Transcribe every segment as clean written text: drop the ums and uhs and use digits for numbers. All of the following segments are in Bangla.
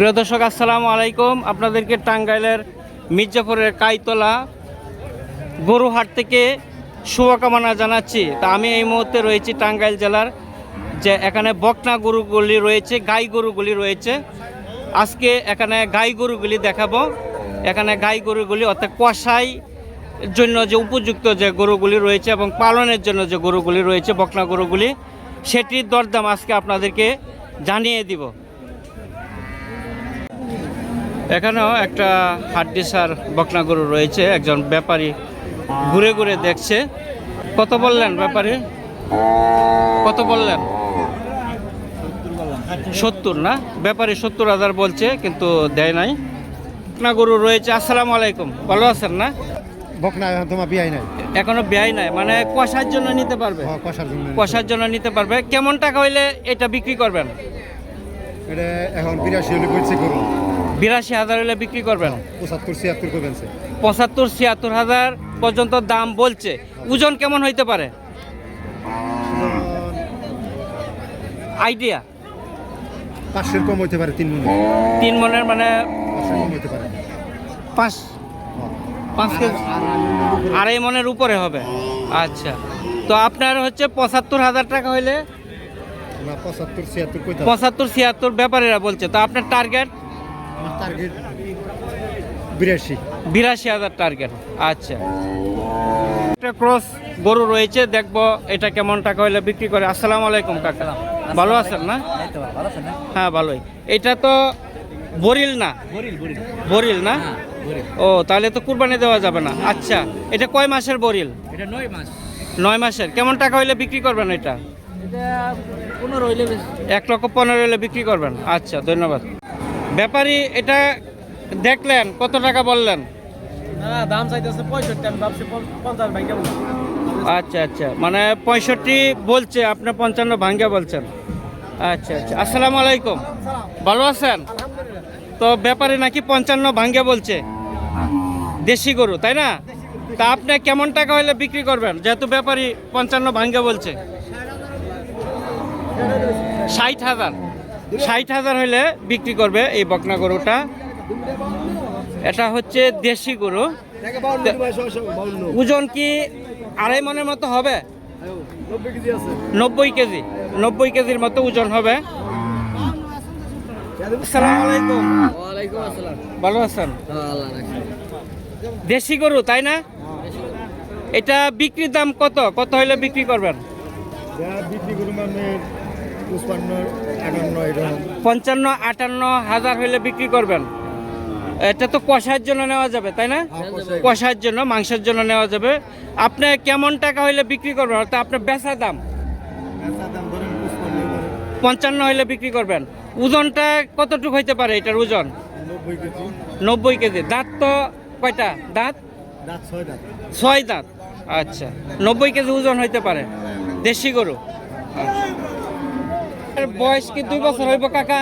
প্রিয় দর্শক আসসালামু আলাইকুম। আপনাদেরকে টাঙ্গাইলের মির্জাপুরের কাইতলা গরুহাট থেকে শুভকামনা জানাচ্ছি। তা আমি এই মুহূর্তে রয়েছি টাঙ্গাইল জেলার যে এখানে বকনা গরুগুলি রয়েছে, গাই গরুগুলি রয়েছে। আজকে এখানে গাই গরুগুলি দেখাবো। এখানে গাই গরুগুলি অর্থাৎ কষাই জন্য যে উপযুক্ত যে গরুগুলি রয়েছে এবং পালনের জন্য যে গরুগুলি রয়েছে বকনা গরুগুলি, সেটির দরদাম আজকে আপনাদেরকে জানিয়ে দিব। এখানেও একটা হাড্ডিসার বকনা গরু রয়েছে, একজন ব্যাপারী ঘুরে ঘুরে দেখছে। কত বললেন ব্যাপারী? কত বললেন? 70 না? ব্যাপারী 70,000 বলছে, কিন্তু দেয় নাই। বকনা গরু রয়েছে। আসসালামু আলাইকুম, ভালো আছেন না? বকনা তোমার বিয়াই নাই, এখনো বিয়াই নাই, মানে কষার জন্য নিতে পারবে? কষার জন্য নিতে পারবে। কেমন টাকা হইলে এটা বিক্রি করবেন? এটা এখন 82 হলে কইছে করুন। 82,000 হলে বিক্রি করবেন? 75-76 করবেন। 75-76,000 পর্যন্ত দাম বলছে। ওজন কেমন হইতে পারে আইডিয়া? 500 কম হইতে পারে, 3 মণ। 3 মণের মানে 500 কম হইতে পারে। 5 কেজি, 2.5 মণের উপরে হবে। আচ্ছা, তো আপনার হচ্ছে 75,000 টাকা হইলে? না, 75-76 কইতা। 75-76 ব্যাপারীরা বলছে। তো আপনার টার্গেট? আমার টার্গেট 82। 82,000 টার্গেট। আচ্ছা, একটা ক্রস গরু রয়েছে, দেখবো এটা কেমন টাকা হইলে বিক্রি করে। আসসালামু আলাইকুম কাকা, ভালো আছেন না? হ্যাঁ ভালোই। এটা তো বরিল না? বরিল না? ও, তাহলে তো কুরবানি দেওয়া যাবে না। আচ্ছা, এটা কয় মাসের বরিল? এটা 9 মাস। 9 মাসের। কেমন টাকা হইলে বিক্রি করবেন এটা? এটা 15 হইলে বেশি। 1,15,000 হইলে বিক্রি করবেন। আচ্ছা, ধন্যবাদ। ব্যাপারী এটা দেখলেন, কত টাকা বললেন? না, দাম চাইতেছে 65, আমি ভাবছি 50 ভাঙা বলছি। আচ্ছা আচ্ছা, মানে 65 বলছে, আপনি 55 ভাঙ্গা বলছেন। আচ্ছা আচ্ছা, আসসালামু আলাইকুম, ভালো আছেন? তো ব্যাপারে নাকি 55 ভাঙ্গা বলছে, দেশি গরু তাই না? তা আপনি কেমন টাকা হলে বিক্রি করবেন, যেহেতু ব্যাপারী 55 ভাঙ্গা বলছে? 60,000। 60,000 হলে বিক্রি করবে এই বকনা গরুটা। এটা হচ্ছে দেশি গরু। ওজন কি 2.5 মণের মতো হবে? 90 কেজি। 90 কেজির মতো ওজন হবে। আসসালামু আলাইকুম। ওয়ালাইকুম আসসালাম। ভালো আছেন? আল্লাহ রাখে। দেশি গরু তাই না? এটা বিক্রির দাম কত? কত হইলে বিক্রি করবেন? বিক্রি করুন মানে 55-58 এরকম। 55-58,000 হইলে বিক্রি করবেন। এটা তো কষার জন্য নেওয়া যাবে তাই না? কষার জন্য, মাংসের জন্য নেওয়া যাবে। আপনি কেমন টাকা হইলে বিক্রি করবেন? অর্থাৎ আপনার বেচা দাম? 55 হইলে বিক্রি করবেন। ওজনটা কতটুকু হইতে পারে এটার ওজন? 90 কেজি। 90 কেজি। দাঁত তো কয়টা? দাঁত 6 দাঁত। 6 দাঁত। আচ্ছা, 90 কেজি ওজন হইতে পারে, দেশি গরু। এর বয়স কি 2 বছর হইব কাকা?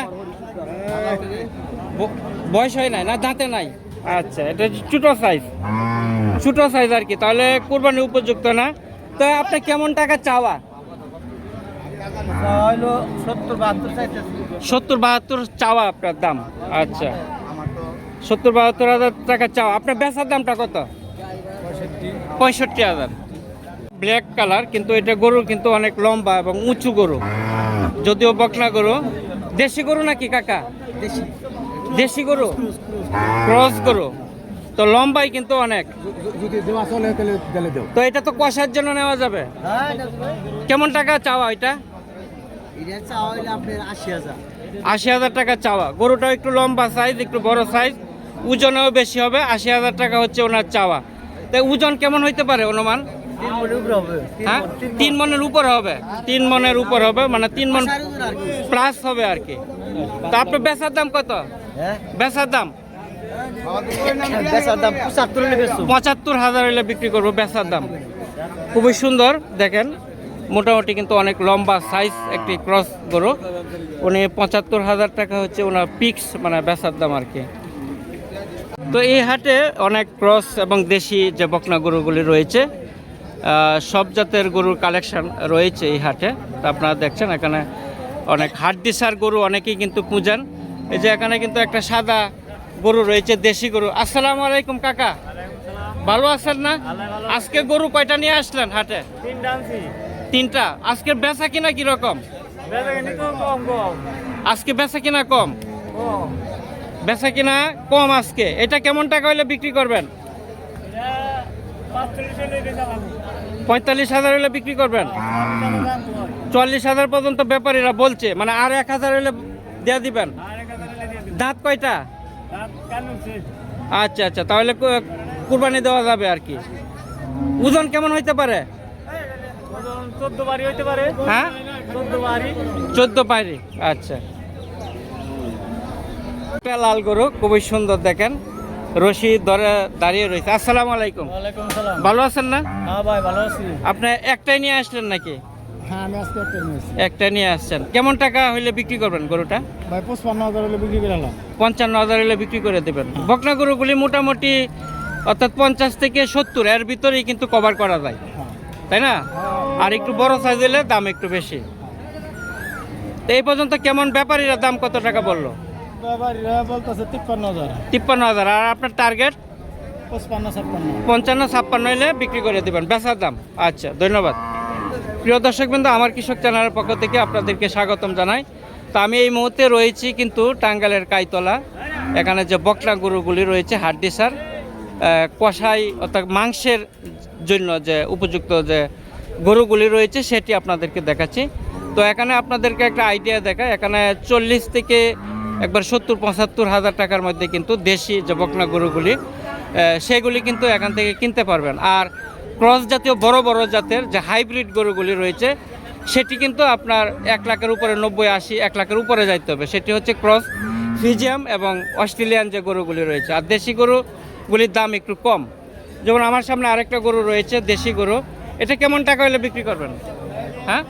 বয়স হয় নাই না, দাঁতে নাই? আচ্ছা, এটা ছোট সাইজ, ছোট সাইজ আর কি, তাহলে কুরবানি উপযুক্ত না। তো আপনি কেমন টাকা চাওয়া? হইলো 70-72 চাইতেছে। 70-72 চাওয়া আপনার দাম? আচ্ছা, 70-72,000 টাকা চাওয়া। আপনার বেচার দামটা কত? 65,000। ব্ল্যাক কালার, কিন্তু এটা গরু কিন্তু অনেক লম্বা এবং উঁচু গরু, যদিও বকনা গরু। দেশি গরু নাকি কাকা? দেশি। দেশি গরু, ক্রস গরু, তো লম্বাই কিন্তু অনেক। যদি দেওয়া চলে তাহলে গেলে দাও। তো এটা তো কষার জন্য নেওয়া যাবে। হ্যাঁ, কেমন টাকা চাওয়া এটা? এটা চাওয়া হইলে আপনার 80,000। 80,000 টাকা চাওয়া। গরুটা একটু লম্বা সাইজ, একটু বড় সাইজ, ওজনেও বেশি হবে। 80,000 টাকা হচ্ছে ওনার চাওয়া। তাই ওজন কেমন হইতে পারে অনুমান? 3 মণের উপরে হবে। হ্যাঁ, 3 মণের উপর হবে। 3 মণের উপর হবে, মানে 3 মণ প্লাস হবে আর কি। তা আপনার বেচার দাম কত? হ্যাঁ, বেচার দাম? বেচার দাম 75 হইলে বেচবো। 75,000 হলে বিক্রি করবো বেচার দাম। খুবই সুন্দর, দেখেন মোটামুটি কিন্তু অনেক লম্বা সাইজ একটি ক্রস গরু। উনি 75,000 টাকা হচ্ছে ওনার পিক্স, মানে বেচার দাম আর কি। তো এই হাটে অনেক ক্রস এবং দেশি যে বকনা গরুগুলি রয়েছে, সব জাতের গরুর কালেকশন রয়েছে এই হাটে। তো আপনারা দেখছেন এখানে অনেক হাড্ডিসার গরু অনেকেই কিন্তু খুঁজেন। এই যে এখানে কিন্তু একটা সাদা গরু রয়েছে, দেশি গরু। আসসালামু আলাইকুম কাকা, ভালো আছেন না? আজকে গরু কয়টা নিয়ে আসলেন হাটে? তিনটা। আজকে বেচা কিনা কিরকম? আজকে বেচা কিনা কম, বেচা কিনা কম আজকে। এটা কেমন টাকা হলে বিক্রি করবেন? 45,000 হলে বিক্রি করবেন। 40,000 পর্যন্ত ব্যাপারীরা বলছে, মানে আর 1,000 হলে দেয়া দিবেন। দাঁত কয়টা? আচ্ছা আচ্ছা, তাহলে কুরবানি দেওয়া যাবে আর কি। ওজন কেমন হইতে পারে? 14 বাড়ি হইতে পারে। হ্যাঁ, 14 পায়রি। আচ্ছা, একটা লাল গরু খুবই সুন্দর, দেখেন রশি ধরে দাঁড়িয়ে রয়েছে। আসসালামু আলাইকুম, ওয়ালাইকুম সালাম। ভালো আছেন না? হ্যাঁ ভাই, ভালো আছি। আপনি একটাই নিয়ে আসলেন নাকি? হ্যাঁ, আমি আজকে একটা নিয়েছি একটা নিয়ে আসছেন। কেমন টাকা হইলে বিক্রি করবেন গরুটা? ভাই। 55,000 হলে বিক্রি করে এলাম। 55,000 হলে বিক্রি করে দেবেন। বকনা গরুগুলি মোটামুটি অর্থাৎ 50 থেকে 70 এর ভিতরেই কিন্তু কভার করা যায়, তাই না? আর একটু বড় সাইজ হলে দাম একটু বেশি। তো এই পর্যন্ত কেমন ব্যাপারীরা দাম কত টাকা বললো? ব্যাপারীরা বলতেছে 53,000। 53,000। আর আপনার টার্গেট? 55-56। 55-56 হলে বিক্রি করে দেবেন বেচার দাম। আচ্ছা, ধন্যবাদ। প্রিয় দর্শকবৃন্দ, আমার কৃষক চ্যানেলের পক্ষ থেকে আপনাদেরকে স্বাগতম জানাই। তো আমি এই মুহূর্তে রয়েছি কিন্তু টাঙ্গাইলের কাইতলা। এখানে যে বকনা গরুগুলি রয়েছে হাড্ডিসার কষাই অর্থাৎ মাংসের জন্য যে উপযুক্ত যে গরুগুলি রয়েছে সেটি আপনাদেরকে দেখাচ্ছি। তো এখানে আপনাদেরকে একটা আইডিয়া দেখায়, এখানে 40 থেকে একবার 70-75 হাজার টাকার মধ্যে কিন্তু দেশি যে বকনা গরুগুলি সেগুলি কিন্তু এখান থেকে কিনতে পারবেন। আর ক্রস জাতীয় বড় বড় জাতের যে হাইব্রিড গরুগুলি রয়েছে সেটি কিন্তু আপনার 1 লাখের উপরে, 90-80, 1 লাখের উপরে যাইতে হবে। সেটি হচ্ছে ক্রস ফ্রিজিয়াম এবং অস্ট্রেলিয়ান যে গরুগুলি রয়েছে। আর দেশি গরুগুলির দাম একটু কম। যেমন আমার সামনে আরেকটা গরু রয়েছে দেশি গরু, এটা কেমন টাকা হলে বিক্রি করবেন? হ্যাঁ,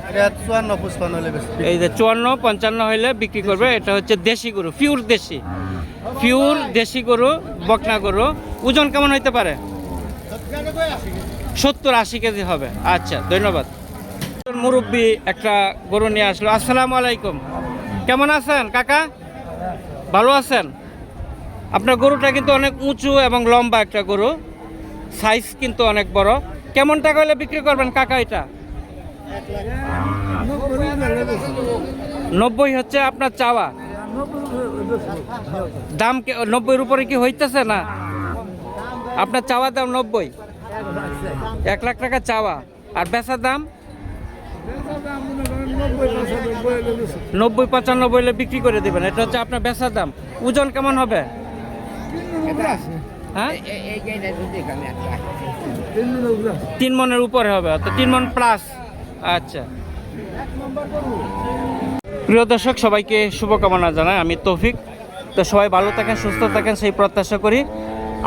এটা 54-55 হলে বেশি। এই যে 54-55 হলে বিক্রি করবে। এটা হচ্ছে দেশি গরু, পিওর দেশি গরু, বকনা গরু। ওজন কেমন হইতে পারে? 70-80 কেজি হবে। আচ্ছা, ধন্যবাদ। মুরব্বী একটা গরু নিয়ে আসলো। আসসালামু আলাইকুম, কেমন আছেন কাকা? ভালো আছেন? আপনার গরুটা কিন্তু অনেক উঁচু এবং লম্বা একটা গরু, সাইজ কিন্তু অনেক বড়। কেমন টাকা হলে বিক্রি করবেন কাকা এটা? 90 হচ্ছে আপনার চাওয়া দাম। 90-এর উপরে কি হইতেছে না? আপনার চাওয়া দাম 90, 1 লাখ টাকা চাওয়া। আর বেচার দাম 90-95 হলে বিক্রি করে দেবেন। এটা হচ্ছে আপনার বেচার দাম। ওজন কেমন হবে? হ্যাঁ, 3 মনের উপরে হবে, অর্থাৎ 3 মন প্লাস। আচ্ছা, প্রিয় দর্শক সবাইকে শুভকামনা জানাই, আমি তৌফিক। তো সবাই ভালো থাকেন, সুস্থ থাকেন সেই প্রত্যাশা করি।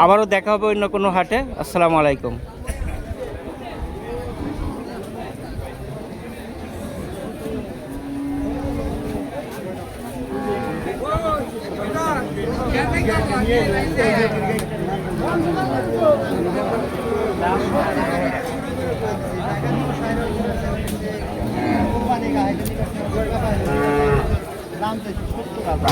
আবারও দেখা হবে অন্য কোনো হাটে। আসসালামু আলাইকুম। দাম তো 70 টাকা।